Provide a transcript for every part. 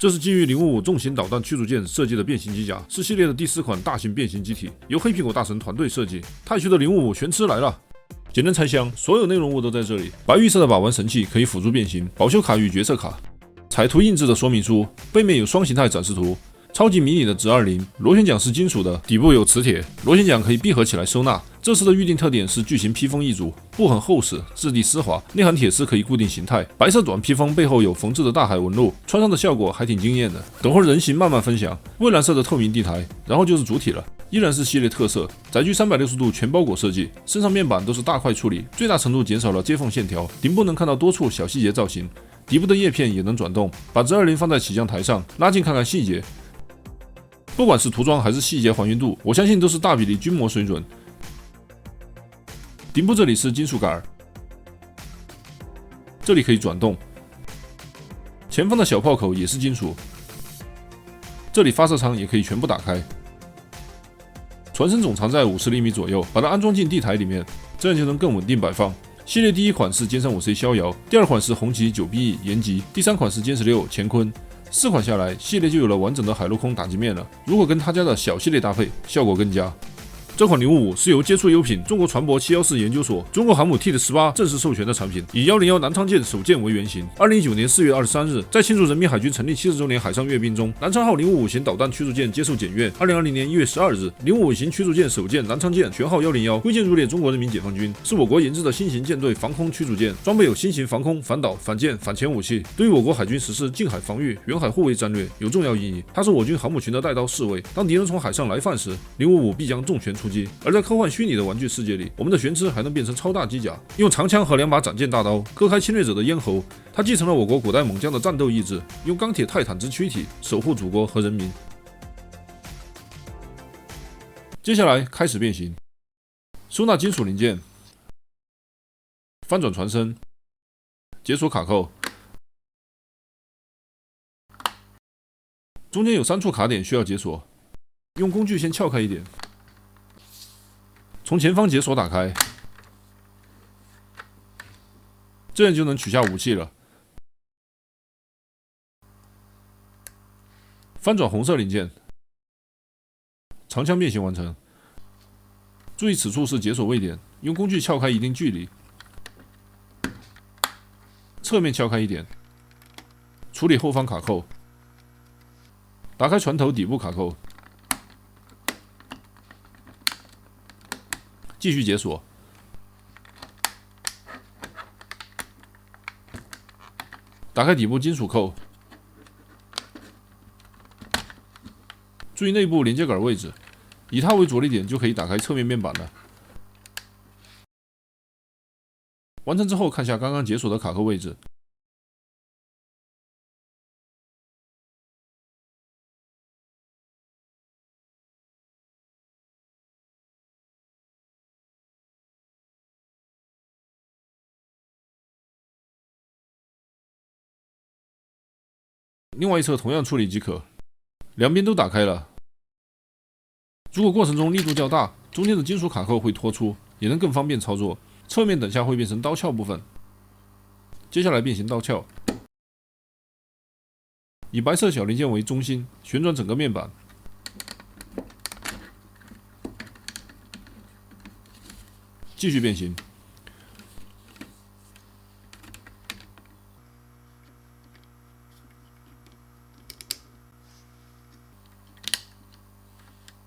这是基于055重型导弹驱逐舰设计的变形机甲，是系列的第4款大型变形机体，由黑苹果大神团队设计。太虚的055全吃来了！简单拆箱，所有内容物都在这里。白玉色的把玩神器可以辅助变形，保修卡与角色卡，彩图印制的说明书，背面有双形态展示图。超级迷你的直20，螺旋桨是金属的，底部有磁铁，螺旋桨可以闭合起来收纳。这次的预定特点是巨型披风一组，布很厚实，质地丝滑，内含铁丝可以固定形态。白色短披风背后有缝制的大海纹路，穿上的效果还挺惊艳的。等会儿人形慢慢分享。蔚蓝色的透明地台，然后就是主体了，依然是系列特色，载具360度全包裹设计，身上面板都是大块处理，最大程度减少了接缝线条，顶部能看到多处小细节造型，底部的叶片也能转动。把直20放在起降台上，拉近看看细节。不管是涂装还是细节还原度，我相信都是大比例军模水准。顶部这里是金属杆，这里可以转动。前方的小炮口也是金属，这里发射舱也可以全部打开。船身总长在50厘米左右，把它安装进地台里面，这样就能更稳定摆放。系列第1款是歼35C 逍遥，第2款是红旗 9BE 延吉，第3款是歼16乾坤。4款下来，系列就有了完整的海陆空打击面了。如果跟他家的小系列搭配，效果更佳。这款055是由接触优品中国船舶714研究所、中国航母 T-18正式授权的产品，以101南昌舰首舰为原型。2019年4月23日，在庆祝人民海军成立70周年海上阅兵中，南昌号055型导弹驱逐舰接受检阅。2020年1月12日，055型驱逐舰首舰南昌舰舷号101归舰入列中国人民解放军，是我国研制的新型舰队防空驱逐舰，装备有新型防空、反导、反舰、反潜武器，对于我国海军实施近海防御、远海护卫战略有重要意义。它是我军航母群的带刀侍卫，当敌人从海上来犯时，055必将重拳出击。而在科幻虚拟的玩具世界里，我们的玄之还能变成超大机甲，用长枪和2把斩剑大刀割开侵略者的咽喉。它继承了我国古代猛将的战斗意志，用钢铁泰坦之躯体守护祖国和人民。接下来开始变形，收纳金属零件，翻转船身，解锁卡扣，中间有3处卡点需要解锁，用工具先撬开一点。从前方解锁打开，这样就能取下武器了。翻转红色零件，长枪变形完成。注意此处是解锁位点，用工具撬开一定距离。侧面撬开一点，处理后方卡扣。打开船头底部卡扣。继续解锁，打开底部金属扣，注意内部连接杆位置，以它为着力点就可以打开侧面面板了。完成之后，看下刚刚解锁的卡扣位置。另外一侧同样处理即可，两边都打开了。如果过程中力度较大，中间的金属卡扣会脱出，也能更方便操作。侧面等下会变成刀鞘部分。接下来变形刀鞘，以白色小零件为中心，旋转整个面板。继续变形。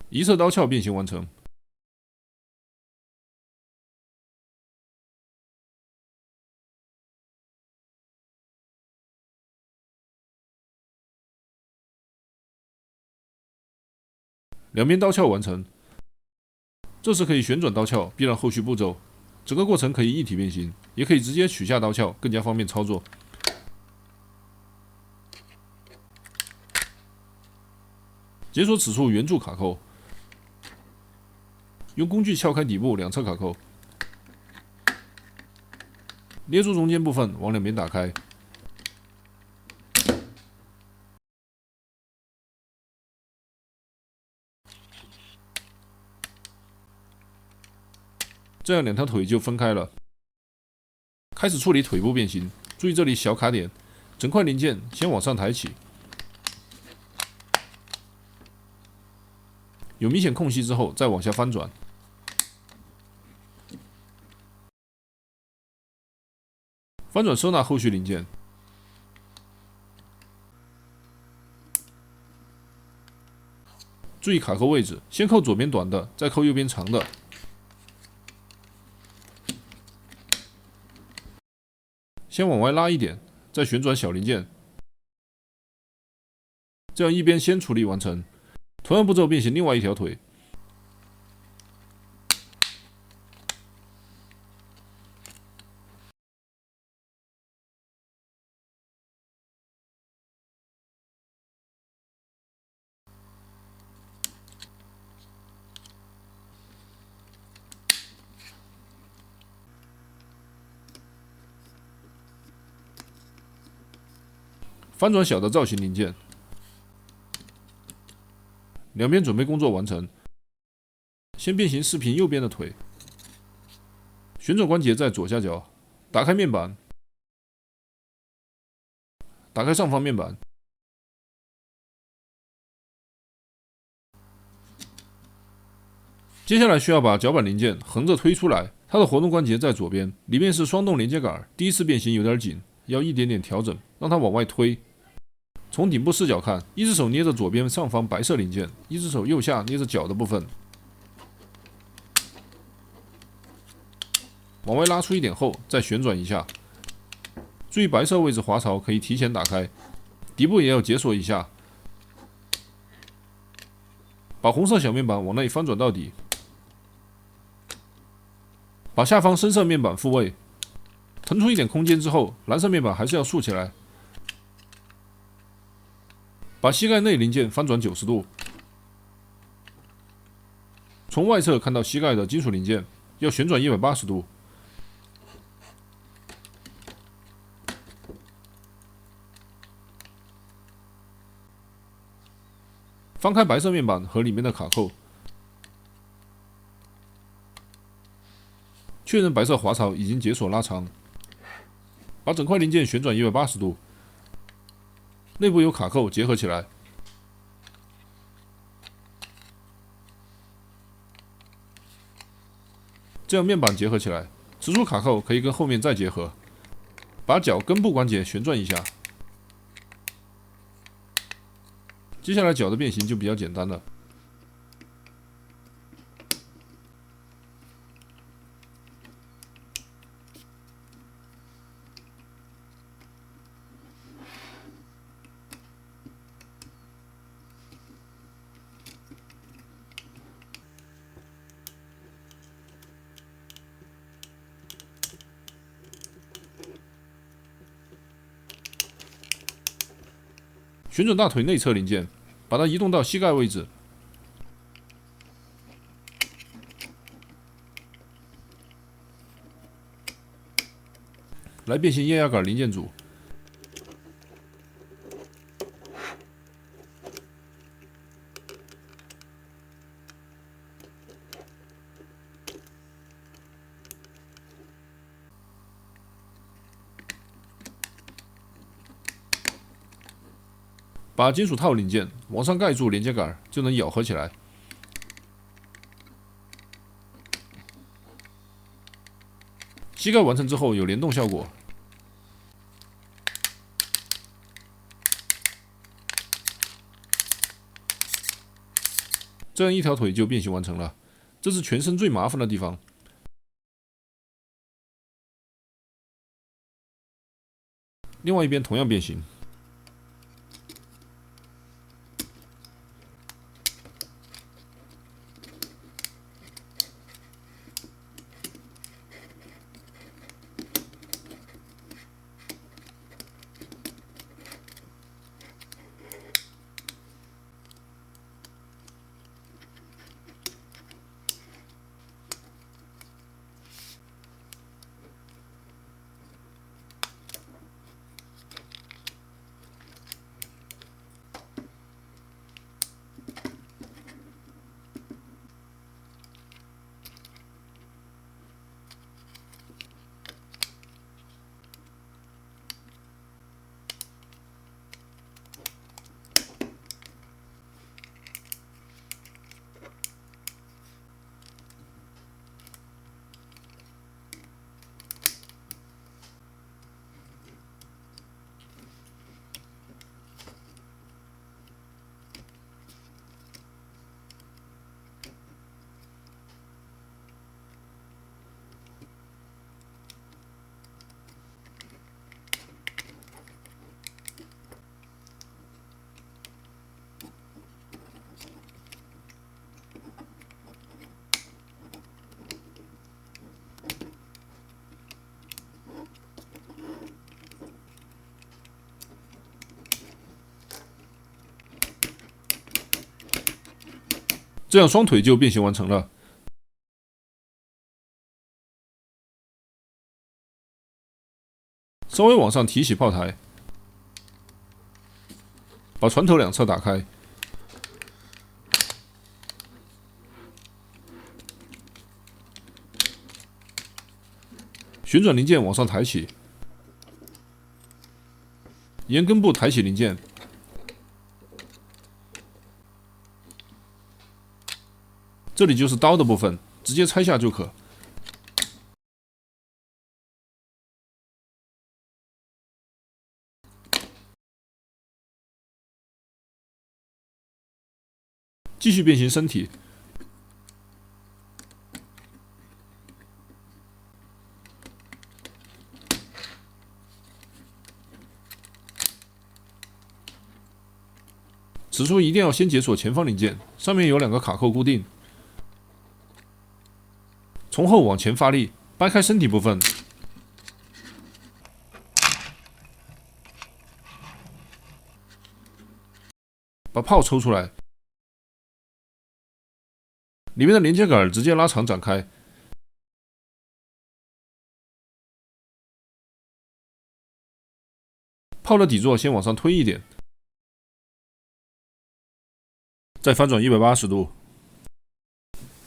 一侧刀鞘变形完成，两边刀鞘完成。这时可以旋转刀鞘，避让后续步骤。整个过程可以一体变形，也可以直接取下刀鞘，更加方便操作。解锁此处圆柱卡扣。用工具撬开底部2侧卡扣，捏住中间部分，往两边打开。这样2条腿就分开了。开始处理腿部变形，注意这里小卡点，整块零件先往上抬起，有明显空隙之后再往下翻转。翻转收纳后续零件。注意卡扣位置，先扣左边短的，再扣右边长的。先往外拉一点，再旋转小零件，这样一边先处理完成。同样步骤变形另外一条腿。翻转小的造型零件，两边准备工作完成。先变形视频右边的腿，旋转关节在左下角，打开面板，打开上方面板。接下来需要把脚板零件横着推出来，它的活动关节在左边，里面是双动连接杆。第一次变形有点紧，要一点点调整，让它往外推。从顶部视角看，一只手捏着左边上方白色零件，一只手右下捏着脚的部分，往外拉出一点后，再旋转一下。注意白色位置滑槽可以提前打开，底部也要解锁一下。把红色小面板往内翻转到底，把下方深色面板复位，腾出一点空间之后，蓝色面板还是要竖起来。把膝盖内零件翻转90度，从外侧看到膝盖的金属零件，要旋转180度。翻开白色面板和里面的卡扣，确认白色滑槽已经解锁拉长，把整块零件旋转180度。内部有卡扣结合起来，这样面板结合起来，直出卡扣可以跟后面再结合。把脚根部关节旋转一下，接下来脚的变形就比较简单了。旋转大腿内侧零件，把它移动到膝盖位置。来变形液压杆零件组。把金属套零件往上盖住连接杆，就能咬合起来。膝盖完成之后有联动效果。这样一条腿就变形完成了，这是全身最麻烦的地方。另外一边同样变形。这样双腿就变形完成了。稍微往上提起炮台，把船头两侧打开，旋转零件往上抬起，沿根部抬起零件，这里就是刀的部分，直接拆下就可。继续变形身体，此处一定要先解锁前方零件，上面有2个卡扣固定。从后往前发力，掰开身体部分，把炮抽出来，里面的连接杆直接拉长展开，炮的底座先往上推一点，再翻转180度，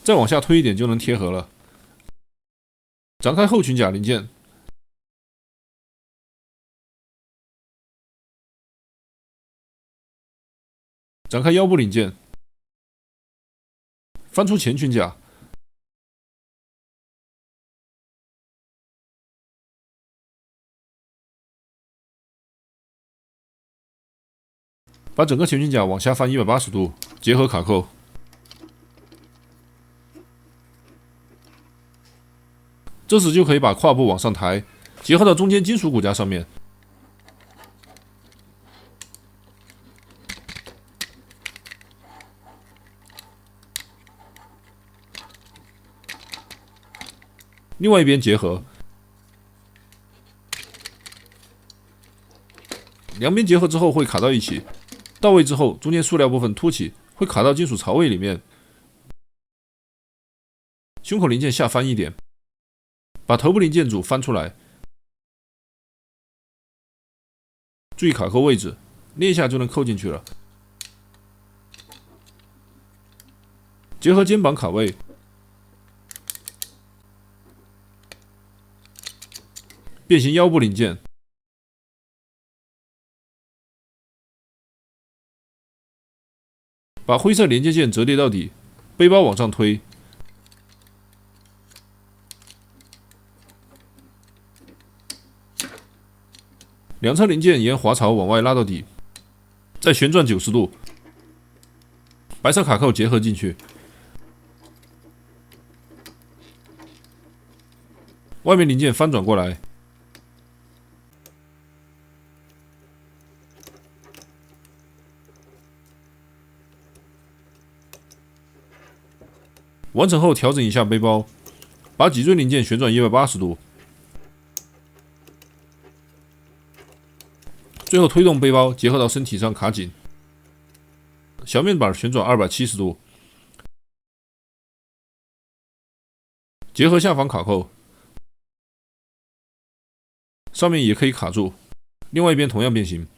再往下推一点就能贴合了。展开后裙甲零件，展开腰部零件，翻出前裙甲，把整个前裙甲往下翻180度，结合卡扣。这时就可以把胯部往上抬，结合到中间金属骨架上面。另外一边结合，两边结合之后会卡到一起，到位之后中间塑料部分凸起，会卡到金属槽位里面。胸口零件下翻一点，把头部零件组翻出来，注意卡扣位置，捏一下就能扣进去了。结合肩膀卡位，变形腰部零件，把灰色连接件折叠到底，背包往上推，两侧零件沿滑槽往外拉到底，再旋转90度，白色卡扣结合进去，外面零件翻转过来，完成后调整一下背包，把脊椎零件旋转180度，最后推动背包结合到身体上卡紧，小面板旋转270度，结合下方卡扣，上面也可以卡住，另外一边同样变形。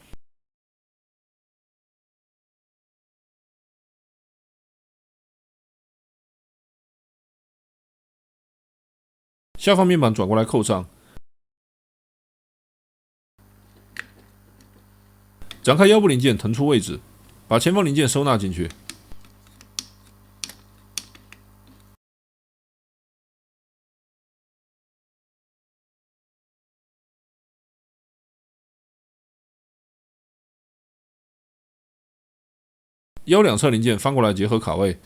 下方面板转过来扣上，展开腰部零件腾出位置，把前方零件收纳进去。腰两侧零件翻过来结合卡位，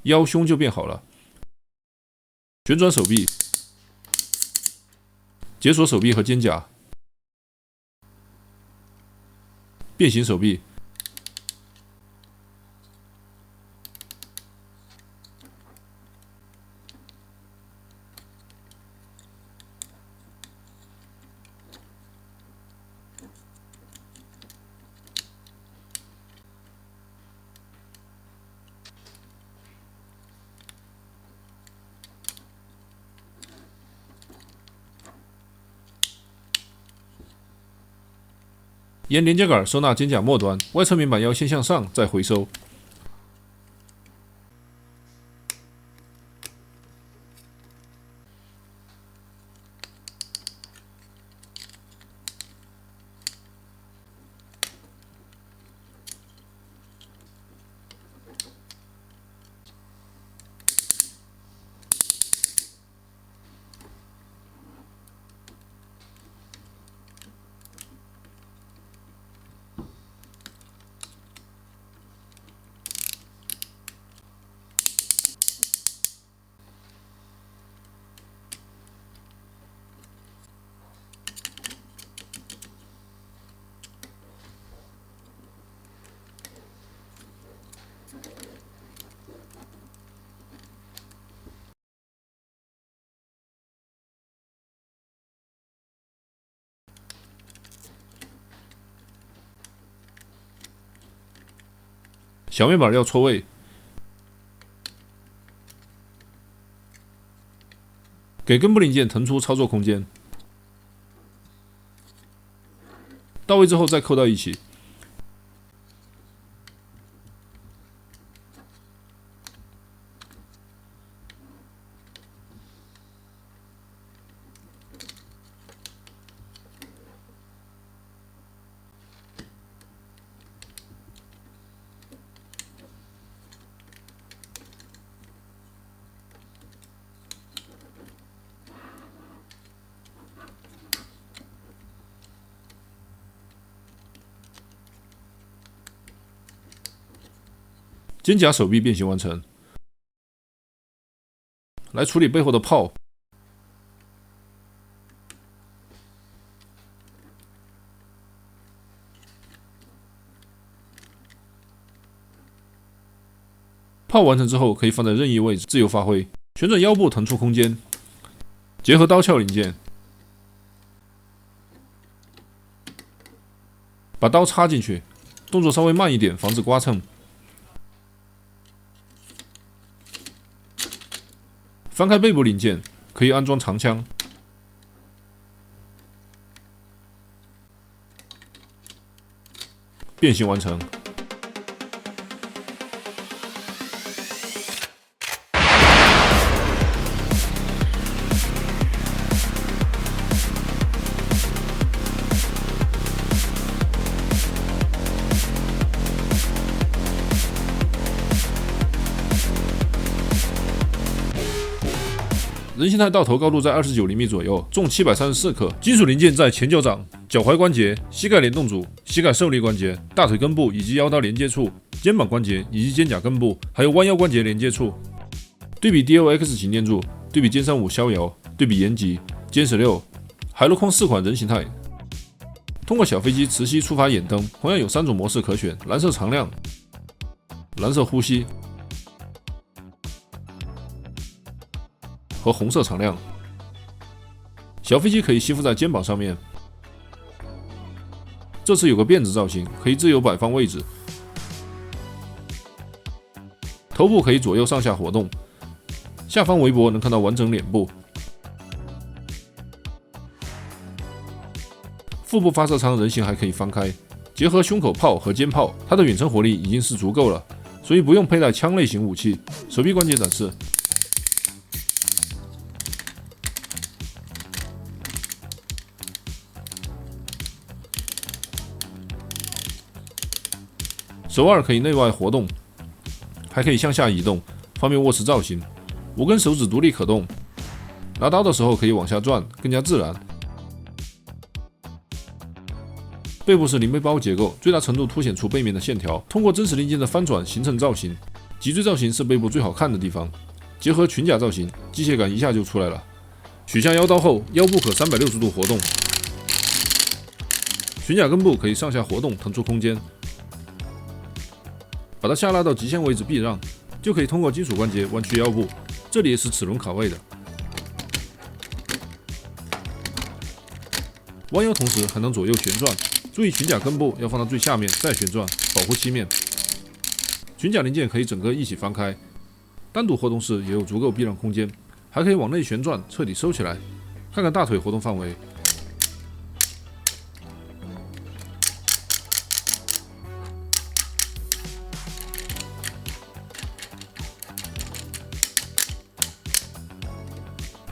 腰胸就变好了。旋转手臂，解锁手臂和肩胛，变形手臂，沿连接杆收纳肩胛末端，外侧面板要先向上，再回收。小面板要错位，给根部零件腾出操作空间。到位之后再扣到一起。肩胛手臂变形完成。来处理背后的炮。炮完成之后，可以放在任意位置自由发挥。旋转腰部腾出空间，结合刀鞘零件，把刀插进去，动作稍微慢一点，防止刮蹭。翻开背部零件，可以安装长枪。变形完成。人形态到头高度在29厘米左右，重734克。金属零件在前脚掌、脚踝关节、膝盖联动组、膝盖受力关节、大腿根部以及腰刀连接处、肩膀关节以及肩胛根部，还有弯腰关节连接处。对比 DLX 擎电柱，对比歼35逍遥，对比延吉、歼16、海陆空4款人形态。通过小飞机磁吸触发眼灯，同样有3种模式可选：蓝色常亮、蓝色呼吸和红色常亮。小飞机可以吸附在肩膀上面，这次有个辫子造型，可以自由摆放位置。头部可以左右上下活动，下方围脖能看到完整脸部。腹部发射舱人形还可以翻开，结合胸口炮和肩炮，它的远程火力已经是足够了，所以不用佩戴枪类型武器。手臂关节展示。手腕可以内外活动，还可以向下移动，方便握持造型。5根手指独立可动，拿刀的时候可以往下转，更加自然。背部是零背包结构，最大程度凸显出背面的线条，通过真实零件的翻转形成造型。脊椎造型是背部最好看的地方，结合裙甲造型，机械感一下就出来了。取下腰刀后，腰部可360度活动，裙甲根部可以上下活动，腾出空间。把它下拉到极限位置避让，就可以通过金属关节弯曲腰部，这里也是齿轮卡位的。弯腰同时还能左右旋转，注意裙甲根部要放到最下面再旋转，保护漆面。裙甲零件可以整个一起翻开，单独活动时也有足够避让空间，还可以往内旋转，彻底收起来。看看大腿活动范围。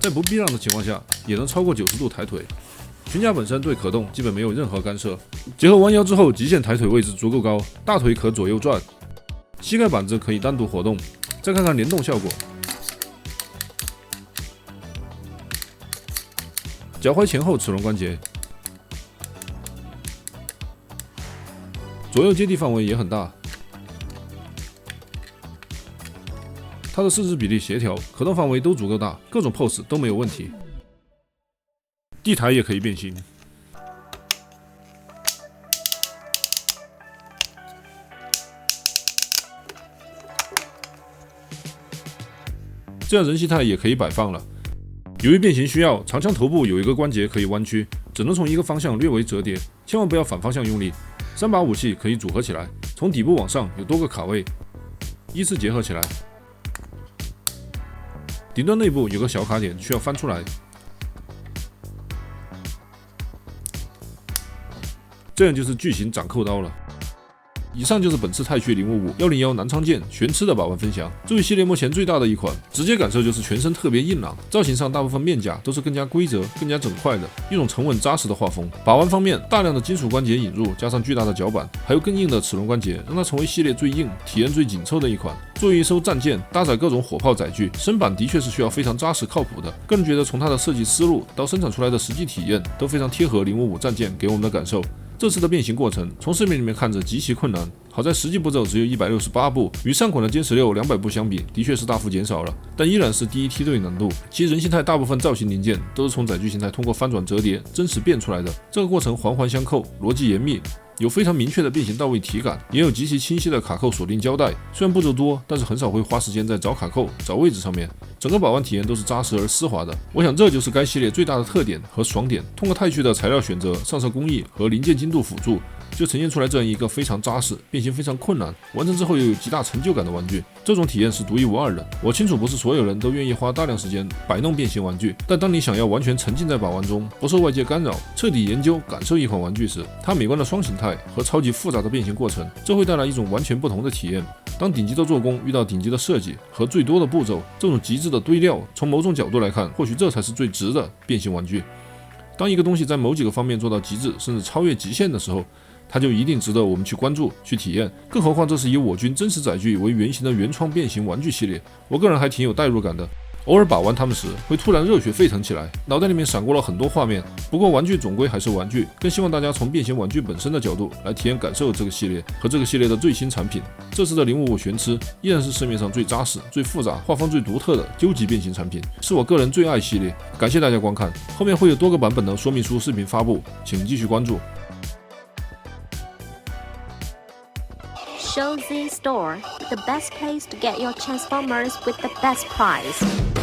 在不避让的情况下，也能超过90度抬腿。裙架本身对可动基本没有任何干涉，结合弯腰之后，极限抬腿位置足够高，大腿可左右转，膝盖板子可以单独活动。再看看联动效果，脚踝前后齿轮关节，左右接地范围也很大。它的四肢比例协调，可动范围都足够大，各种 pose 都没有问题。地台也可以变形。这样人形态也可以摆放了。由于变形需要，长枪头部有一个关节可以弯曲，只能从一个方向略微折叠，千万不要反方向用力。3把武器可以组合起来，从底部往上有多个卡位，依次结合起来。顶端内部有个小卡点需要翻出来，这样就是巨型掌扣刀了。以上就是本次太虚055 101南昌剑玄痴的把玩分享。这一系列目前最大的一款，直接感受就是全身特别硬朗，造型上大部分面甲都是更加规则、更加整块的一种沉稳扎实的画风。把玩方面，大量的金属关节引入，加上巨大的脚板，还有更硬的齿轮关节，让它成为系列最硬、体验最紧凑的一款。作为一艘战舰，搭载各种火炮载具，身板的确是需要非常扎实靠谱的。个人觉得，从它的设计思路到生产出来的实际体验，都非常贴合055战舰给我们的感受。这次的变形过程，从视频里面看着极其困难，好在实际步骤只有168步，与上款的歼16 200步相比，的确是大幅减少了，但依然是第一梯队难度。其人形态大部分造型零件都是从载具形态通过翻转折叠真实变出来的，这个过程环环相扣，逻辑严密。有非常明确的变形到位体感，也有极其清晰的卡扣锁定胶带。虽然步骤多，但是很少会花时间在找卡扣、找位置上面。整个把玩体验都是扎实而丝滑的。我想这就是该系列最大的特点和爽点。通过太虚的材料选择、上色工艺和零件精度辅助，就呈现出来这样一个非常扎实、变形非常困难、完成之后又有极大成就感的玩具。这种体验是独一无二的。我清楚不是所有人都愿意花大量时间摆弄变形玩具，但当你想要完全沉浸在把玩中，不受外界干扰，彻底研究感受一款玩具时，它美观的双形态和超级复杂的变形过程，这会带来一种完全不同的体验。当顶级的做工遇到顶级的设计和最多的步骤，这种极致的堆料，从某种角度来看，或许这才是最值的变形玩具。当一个东西在某几个方面做到极致，甚至超越极限的时候，它就一定值得我们去关注、去体验。更何况这是以我军真实载具为原型的原创变形玩具系列，我个人还挺有代入感的。偶尔把玩它们时，会突然热血沸腾起来，脑袋里面闪过了很多画面。不过玩具总归还是玩具，更希望大家从变形玩具本身的角度来体验感受这个系列和这个系列的最新产品。这次的055玄痴依然是市面上最扎实、最复杂、画风最独特的究极变形产品，是我个人最爱系列。感谢大家观看，后面会有多个版本的说明书视频发布，请继续关注。Show Z Store, the best place to get your Transformers with the best price.